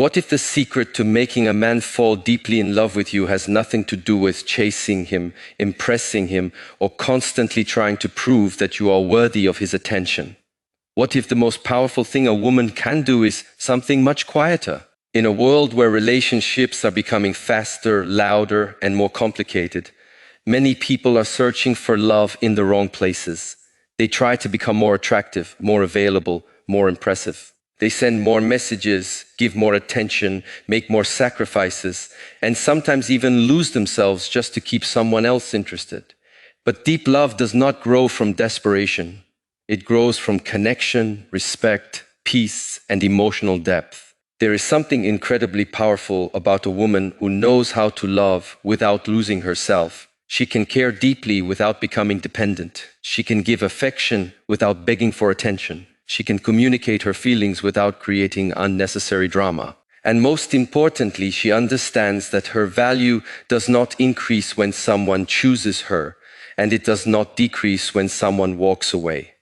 What if the secret to making a man fall deeply in love with you has nothing to do with chasing him, impressing him, or constantly trying to prove that you are worthy of his attention? What if the most powerful thing a woman can do is something much quieter? In a world where relationships are becoming faster, louder, and more complicated, many people are searching for love in the wrong places. They try to become more attractive, more available, more impressive. They send more messages, give more attention, make more sacrifices, and sometimes even lose themselves just to keep someone else interested. But deep love does not grow from desperation. It grows from connection, respect, peace, and emotional depth. There is something incredibly powerful about a woman who knows how to love without losing herself. She can care deeply without becoming dependent. She can give affection without begging for attention. She can communicate her feelings without creating unnecessary drama. And most importantly, she understands that her value does not increase when someone chooses her, and it does not decrease when someone walks away.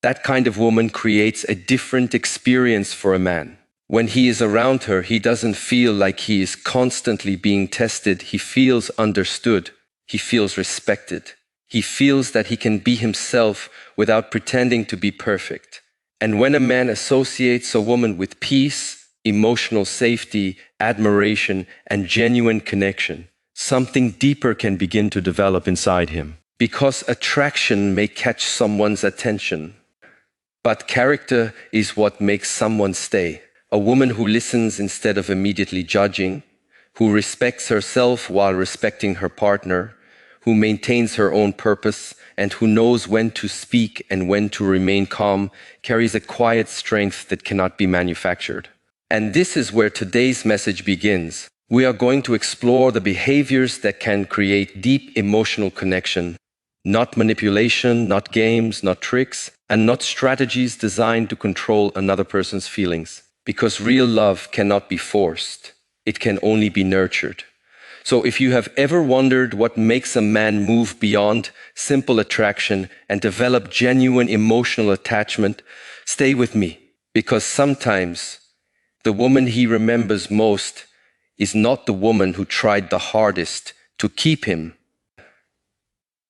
That kind of woman creates a different experience for a man. When he is around her, he doesn't feel like he is constantly being tested. He feels understood. He feels respected. He feels that he can be himself without pretending to be perfect. And when a man associates a woman with peace, emotional safety, admiration, and genuine connection, something deeper can begin to develop inside him. Because attraction may catch someone's attention, but character is what makes someone stay. A woman who listens instead of immediately judging, who respects herself while respecting her partner, who maintains her own purpose, and who knows when to speak and when to remain calm, carries a quiet strength that cannot be manufactured. And this is where today's message begins. We are going to explore the behaviors that can create deep emotional connection, not manipulation, not games, not tricks, and not strategies designed to control another person's feelings. Because real love cannot be forced. It can only be nurtured. So if you have ever wondered what makes a man move beyond simple attraction and develop genuine emotional attachment, stay with me, because sometimes the woman he remembers most is not the woman who tried the hardest to keep him.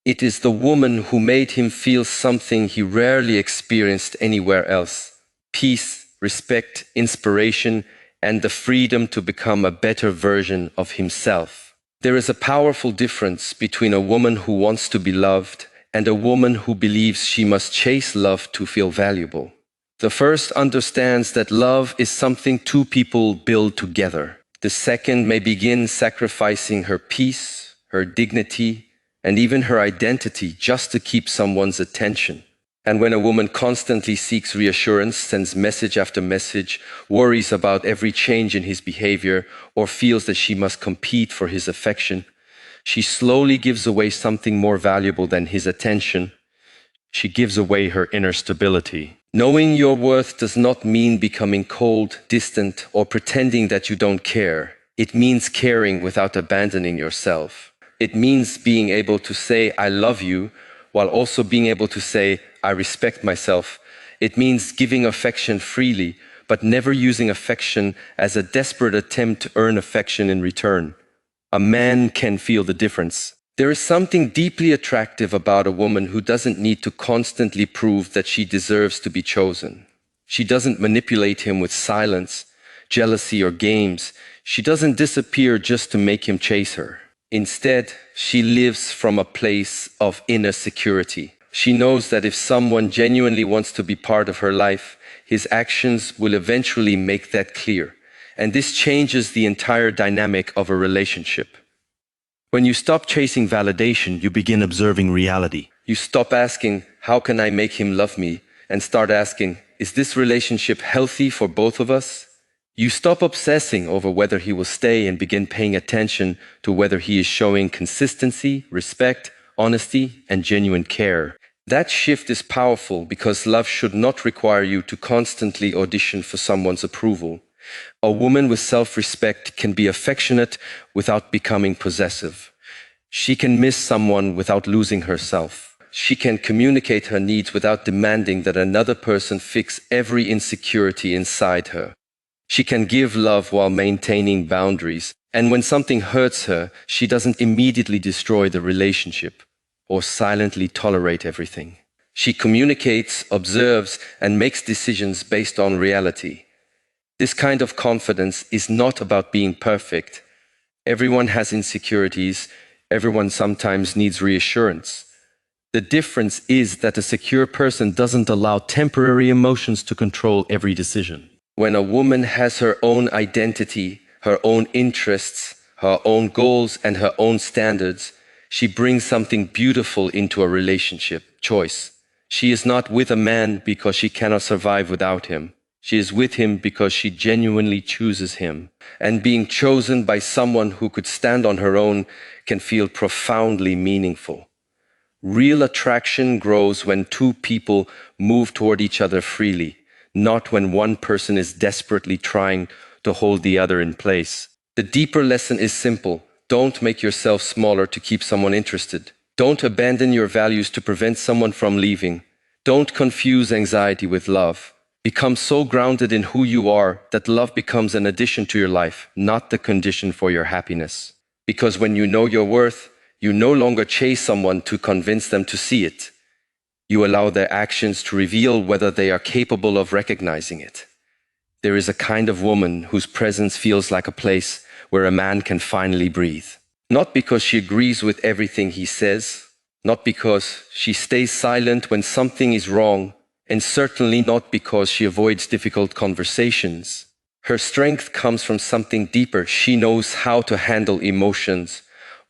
It is the woman who made him feel something he rarely experienced anywhere else: peace, respect, inspiration, and the freedom to become a better version of himself. There is a powerful difference between a woman who wants to be loved and a woman who believes she must chase love to feel valuable. The first understands that love is something two people build together. The second may begin sacrificing her peace, her dignity, and even her identity just to keep someone's attention. And when a woman constantly seeks reassurance, sends message after message, worries about every change in his behavior, or feels that she must compete for his affection, she slowly gives away something more valuable than his attention. She gives away her inner stability. Knowing your worth does not mean becoming cold, distant, or pretending that you don't care. It means caring without abandoning yourself. It means being able to say, "I love you," while also being able to say, "I respect myself." It means giving affection freely, but never using affection as a desperate attempt to earn affection in return. A man can feel the difference. There is something deeply attractive about a woman who doesn't need to constantly prove that she deserves to be chosen. She doesn't manipulate him with silence, jealousy, or games. She doesn't disappear just to make him chase her. Instead, she lives from a place of inner security. She knows that if someone genuinely wants to be part of her life, his actions will eventually make that clear. And this changes the entire dynamic of a relationship. When you stop chasing validation, you begin observing reality. You stop asking, "How can I make him love me?" and start asking, "Is this relationship healthy for both of us?" You stop obsessing over whether he will stay and begin paying attention to whether he is showing consistency, respect, honesty, and genuine care. That shift is powerful because love should not require you to constantly audition for someone's approval. A woman with self-respect can be affectionate without becoming possessive. She can miss someone without losing herself. She can communicate her needs without demanding that another person fix every insecurity inside her. She can give love while maintaining boundaries. And when something hurts her, she doesn't immediately destroy the relationship or silently tolerate everything. She communicates, observes, and makes decisions based on reality. This kind of confidence is not about being perfect. Everyone has insecurities. Everyone sometimes needs reassurance. The difference is that a secure person doesn't allow temporary emotions to control every decision. When a woman has her own identity, her own interests, her own goals, and her own standards, she brings something beautiful into a relationship. Choice. She is not with a man because she cannot survive without him. She is with him because she genuinely chooses him. And being chosen by someone who could stand on her own can feel profoundly meaningful. Real attraction grows when two people move toward each other freely, not when one person is desperately trying to hold the other in place. The deeper lesson is simple. Don't make yourself smaller to keep someone interested. Don't abandon your values to prevent someone from leaving. Don't confuse anxiety with love. Become so grounded in who you are that love becomes an addition to your life, not the condition for your happiness. Because when you know your worth, you no longer chase someone to convince them to see it. You allow their actions to reveal whether they are capable of recognizing it. There is a kind of woman whose presence feels like a place where a man can finally breathe. Not because she agrees with everything he says, not because she stays silent when something is wrong, and certainly not because she avoids difficult conversations. Her strength comes from something deeper. She knows how to handle emotions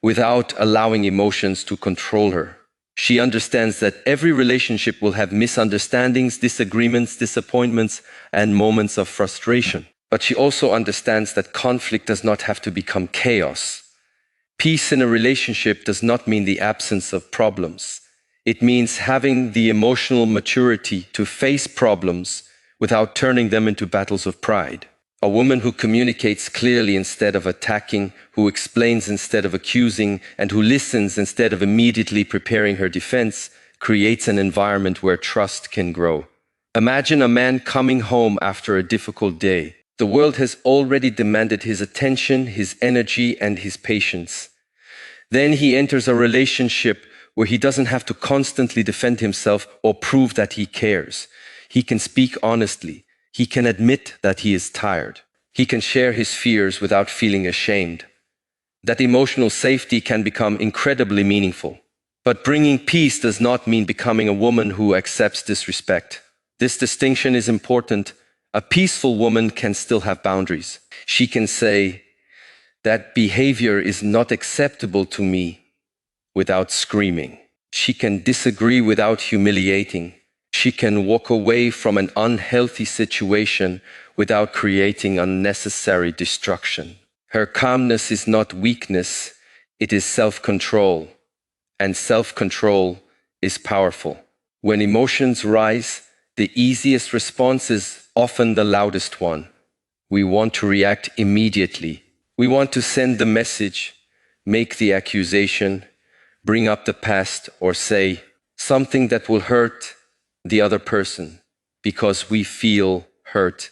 without allowing emotions to control her. She understands that every relationship will have misunderstandings, disagreements, disappointments, and moments of frustration. But she also understands that conflict does not have to become chaos. Peace in a relationship does not mean the absence of problems. It means having the emotional maturity to face problems without turning them into battles of pride. A woman who communicates clearly instead of attacking, who explains instead of accusing, and who listens instead of immediately preparing her defense, creates an environment where trust can grow. Imagine a man coming home after a difficult day. The world has already demanded his attention, his energy, and his patience. Then he enters a relationship where he doesn't have to constantly defend himself or prove that he cares. He can speak honestly. He can admit that he is tired. He can share his fears without feeling ashamed. That emotional safety can become incredibly meaningful. But bringing peace does not mean becoming a woman who accepts disrespect. This distinction is important. A peaceful woman can still have boundaries. She can say, "That behavior is not acceptable to me," without screaming. She can disagree without humiliating. She can walk away from an unhealthy situation without creating unnecessary destruction. Her calmness is not weakness, it is self-control. And self-control is powerful. When emotions rise, the easiest response is often the loudest one. We want to react immediately. We want to send the message, make the accusation, bring up the past, or say something that will hurt the other person because we feel hurt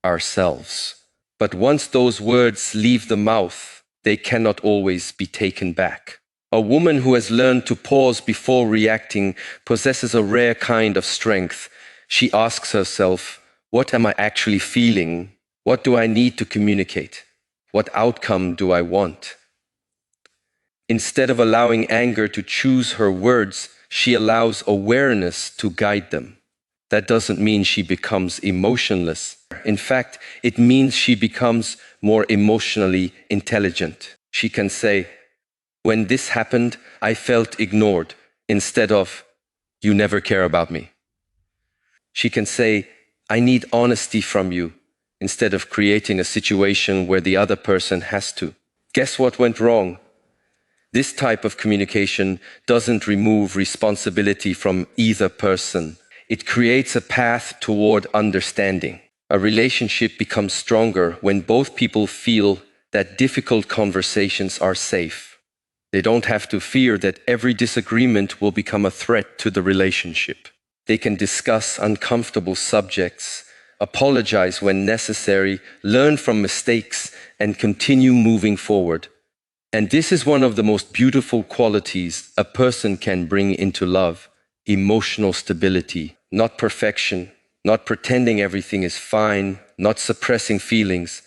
ourselves. But once those words leave the mouth, they cannot always be taken back. A woman who has learned to pause before reacting possesses a rare kind of strength. She asks herself, what am I actually feeling? What do I need to communicate? What outcome do I want? Instead of allowing anger to choose her words, she allows awareness to guide them. That doesn't mean she becomes emotionless. In fact, it means she becomes more emotionally intelligent. She can say, "When this happened, I felt ignored," instead of, "You never care about me." She can say, "I need honesty from you," instead of creating a situation where the other person has to. Guess what went wrong? This type of communication doesn't remove responsibility from either person. It creates a path toward understanding. A relationship becomes stronger when both people feel that difficult conversations are safe. They don't have to fear that every disagreement will become a threat to the relationship. They can discuss uncomfortable subjects, apologize when necessary, learn from mistakes, and continue moving forward. And this is one of the most beautiful qualities a person can bring into love: emotional stability, not perfection, not pretending everything is fine, not suppressing feelings,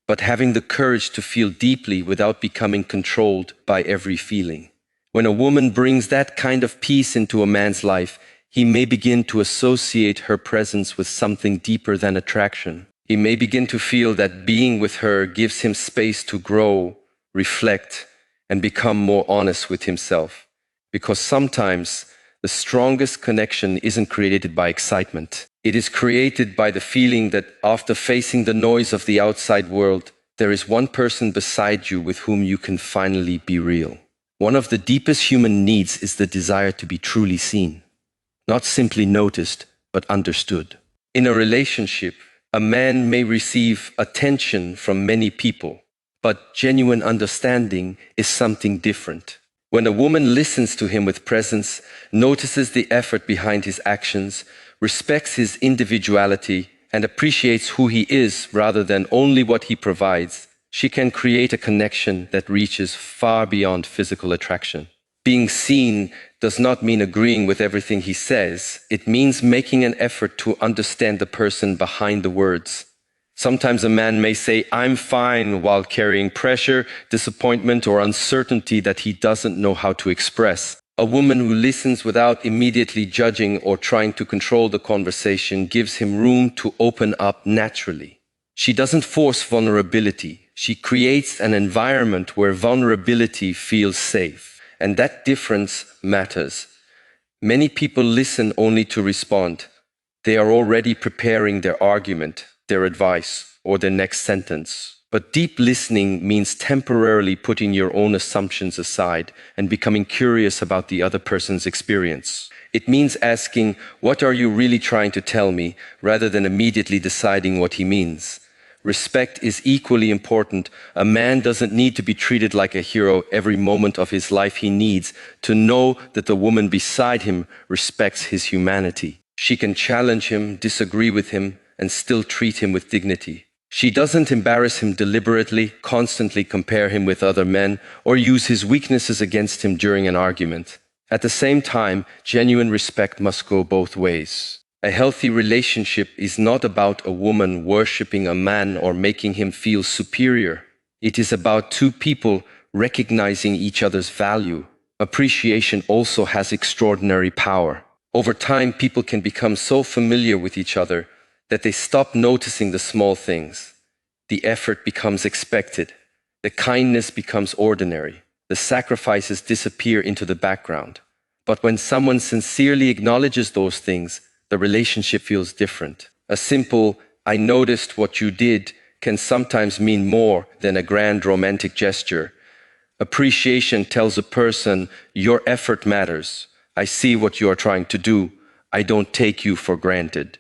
but having the courage to feel deeply without becoming controlled by every feeling. When a woman brings that kind of peace into a man's life, he may begin to associate her presence with something deeper than attraction. He may begin to feel that being with her gives him space to grow, reflect, and become more honest with himself. Because sometimes the strongest connection isn't created by excitement. It is created by the feeling that after facing the noise of the outside world, there is one person beside you with whom you can finally be real. One of the deepest human needs is the desire to be truly seen, not simply noticed, but understood. In a relationship, a man may receive attention from many people, but genuine understanding is something different. When a woman listens to him with presence, notices the effort behind his actions, respects his individuality, and appreciates who he is rather than only what he provides, she can create a connection that reaches far beyond physical attraction. Being seen does not mean agreeing with everything he says. It means making an effort to understand the person behind the words. Sometimes a man may say, "I'm fine," while carrying pressure, disappointment, or uncertainty that he doesn't know how to express. A woman who listens without immediately judging or trying to control the conversation gives him room to open up naturally. She doesn't force vulnerability. She creates an environment where vulnerability feels safe. And that difference matters. Many people listen only to respond. They are already preparing their argument, their advice, or their next sentence. But deep listening means temporarily putting your own assumptions aside and becoming curious about the other person's experience. It means asking, "What are you really trying to tell me?" rather than immediately deciding what he means. Respect is equally important. A man doesn't need to be treated like a hero every moment of his life. He needs to know that the woman beside him respects his humanity. She can challenge him, disagree with him, and still treat him with dignity. She doesn't embarrass him deliberately, constantly compare him with other men, or use his weaknesses against him during an argument. At the same time, genuine respect must go both ways. A healthy relationship is not about a woman worshipping a man or making him feel superior. It is about two people recognizing each other's value. Appreciation also has extraordinary power. Over time, people can become so familiar with each other that they stop noticing the small things. The effort becomes expected. The kindness becomes ordinary. The sacrifices disappear into the background. But when someone sincerely acknowledges those things, the relationship feels different. A simple, "I noticed what you did," can sometimes mean more than a grand romantic gesture. Appreciation tells a person, "Your effort matters. I see what you are trying to do. I don't take you for granted."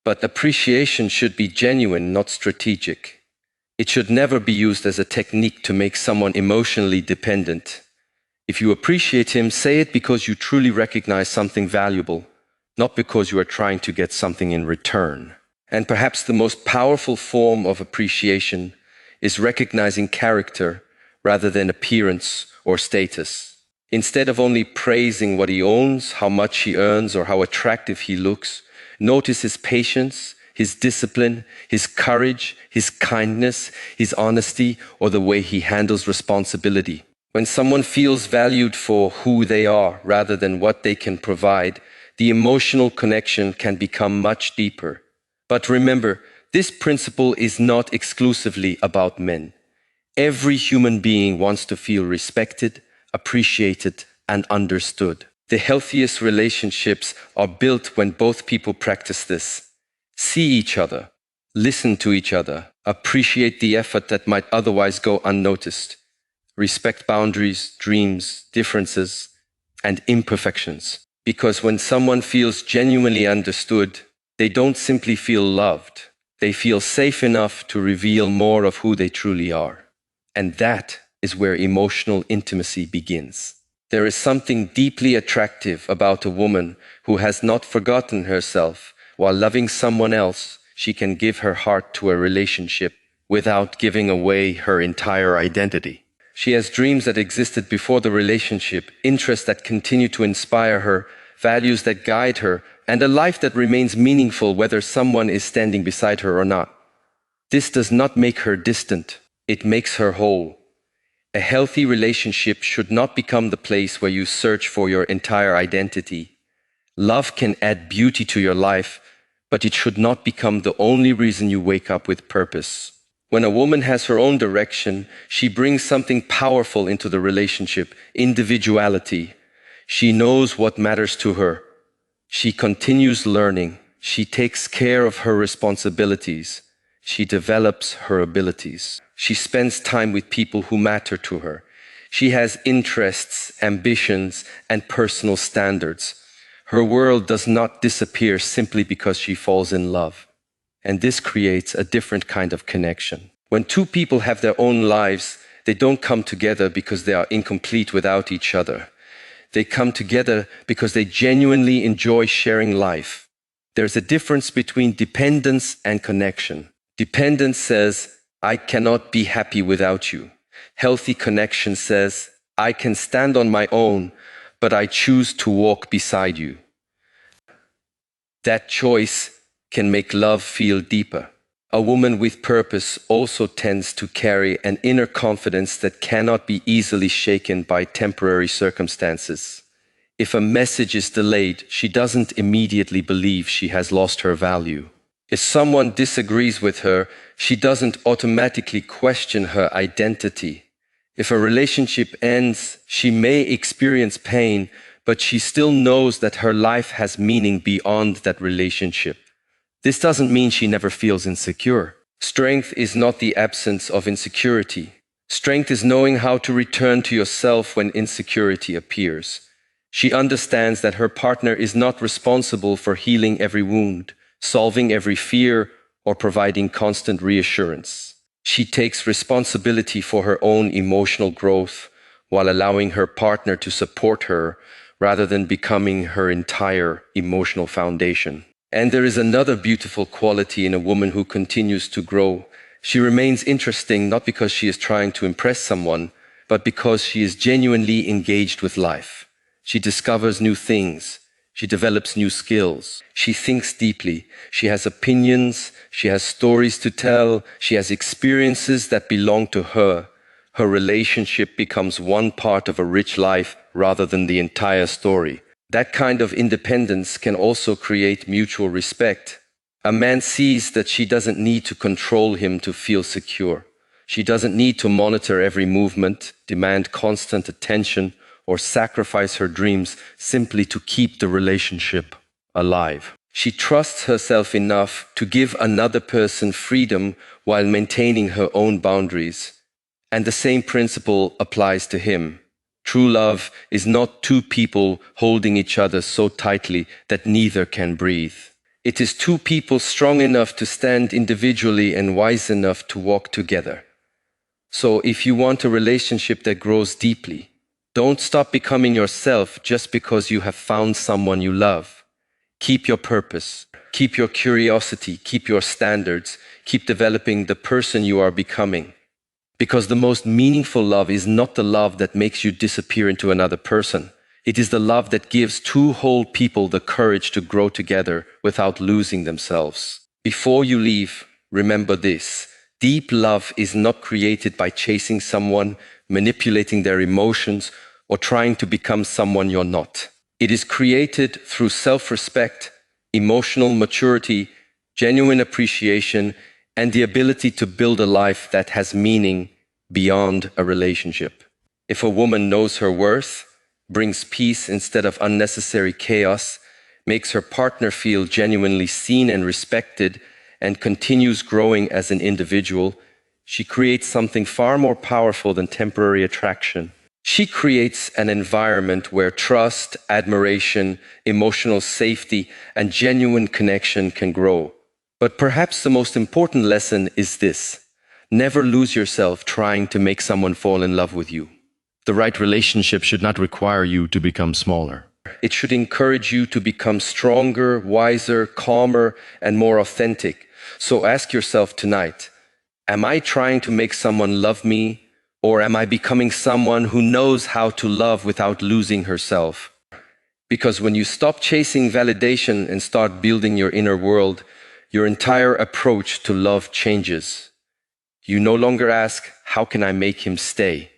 But appreciation should be genuine, not strategic. It should never be used as a technique to make someone emotionally dependent. If you appreciate him, say it because you truly recognize something valuable, not because you are trying to get something in return. And perhaps the most powerful form of appreciation is recognizing character rather than appearance or status. Instead of only praising what he owns, how much he earns, or how attractive he looks, notice his patience, his discipline, his courage, his kindness, his honesty, or the way he handles responsibility. When someone feels valued for who they are rather than what they can provide, the emotional connection can become much deeper. But remember, this principle is not exclusively about men. Every human being wants to feel respected, appreciated, and understood. The healthiest relationships are built when both people practice this. See each other, listen to each other, appreciate the effort that might otherwise go unnoticed. Respect boundaries, dreams, differences, and imperfections. Because when someone feels genuinely understood, they don't simply feel loved. They feel safe enough to reveal more of who they truly are. And that is where emotional intimacy begins. There is something deeply attractive about a woman who has not forgotten herself, while loving someone else, she can give her heart to a relationship without giving away her entire identity. She has dreams that existed before the relationship, interests that continue to inspire her, values that guide her, and a life that remains meaningful whether someone is standing beside her or not. This does not make her distant, it makes her whole. A healthy relationship should not become the place where you search for your entire identity. Love can add beauty to your life, but it should not become the only reason you wake up with purpose. When a woman has her own direction, she brings something powerful into the relationship: individuality. She knows what matters to her. She continues learning. She takes care of her responsibilities. She develops her abilities. She spends time with people who matter to her. She has interests, ambitions, and personal standards. Her world does not disappear simply because she falls in love. And this creates a different kind of connection. When two people have their own lives, they don't come together because they are incomplete without each other. They come together because they genuinely enjoy sharing life. There's a difference between dependence and connection. Dependence says, I cannot be happy without you. Healthy connection says, I can stand on my own, but I choose to walk beside you. That choice can make love feel deeper. A woman with purpose also tends to carry an inner confidence that cannot be easily shaken by temporary circumstances. If a message is delayed, she doesn't immediately believe she has lost her value. If someone disagrees with her, she doesn't automatically question her identity. If a relationship ends, she may experience pain, but she still knows that her life has meaning beyond that relationship. This doesn't mean she never feels insecure. Strength is not the absence of insecurity. Strength is knowing how to return to yourself when insecurity appears. She understands that her partner is not responsible for healing every wound, solving every fear, or providing constant reassurance. She takes responsibility for her own emotional growth while allowing her partner to support her rather than becoming her entire emotional foundation. And there is another beautiful quality in a woman who continues to grow. She remains interesting not because she is trying to impress someone, but because she is genuinely engaged with life. She discovers new things. She develops new skills. She thinks deeply. She has opinions. She has stories to tell. She has experiences that belong to her. Her relationship becomes one part of a rich life rather than the entire story. That kind of independence can also create mutual respect. A man sees that she doesn't need to control him to feel secure. She doesn't need to monitor every movement, demand constant attention, or sacrifice her dreams simply to keep the relationship alive. She trusts herself enough to give another person freedom while maintaining her own boundaries. And the same principle applies to him. True love is not two people holding each other so tightly that neither can breathe. It is two people strong enough to stand individually and wise enough to walk together. So if you want a relationship that grows deeply, don't stop becoming yourself just because you have found someone you love. Keep your purpose, keep your curiosity, keep your standards, keep developing the person you are becoming. Because the most meaningful love is not the love that makes you disappear into another person. It is the love that gives two whole people the courage to grow together without losing themselves. Before you leave, remember this. Deep love is not created by chasing someone, manipulating their emotions, or trying to become someone you're not. It is created through self-respect, emotional maturity, genuine appreciation, and the ability to build a life that has meaning beyond a relationship. If a woman knows her worth, brings peace instead of unnecessary chaos, makes her partner feel genuinely seen and respected, and continues growing as an individual, she creates something far more powerful than temporary attraction. She creates an environment where trust, admiration, emotional safety, and genuine connection can grow. But perhaps the most important lesson is this: never lose yourself trying to make someone fall in love with you. The right relationship should not require you to become smaller. It should encourage you to become stronger, wiser, calmer, and more authentic. So ask yourself tonight, am I trying to make someone love me, or am I becoming someone who knows how to love without losing herself? Because when you stop chasing validation and start building your inner world, your entire approach to love changes. You no longer ask, how can I make him stay?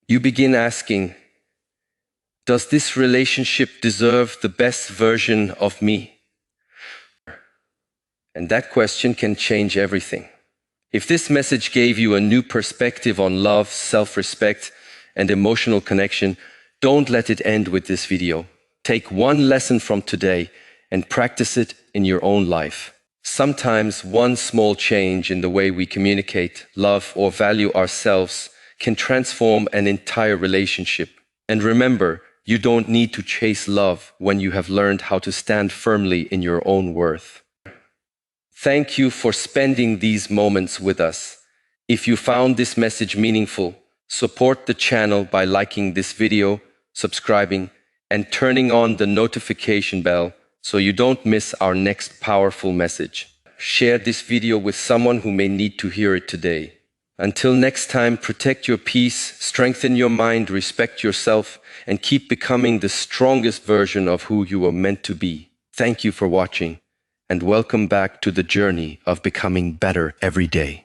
You begin asking, does this relationship deserve the best version of me? And that question can change everything. If this message gave you a new perspective on love, self-respect, and emotional connection, don't let it end with this video. Take one lesson from today and practice it in your own life. Sometimes one small change in the way we communicate, love, or value ourselves can transform an entire relationship. And remember, you don't need to chase love when you have learned how to stand firmly in your own worth. Thank you for spending these moments with us. If you found this message meaningful, support the channel by liking this video, subscribing, and turning on the notification bell so you don't miss our next powerful message. Share this video with someone who may need to hear it today. Until next time, protect your peace, strengthen your mind, respect yourself, and keep becoming the strongest version of who you are meant to be. Thank you for watching, and welcome back to the journey of becoming better every day.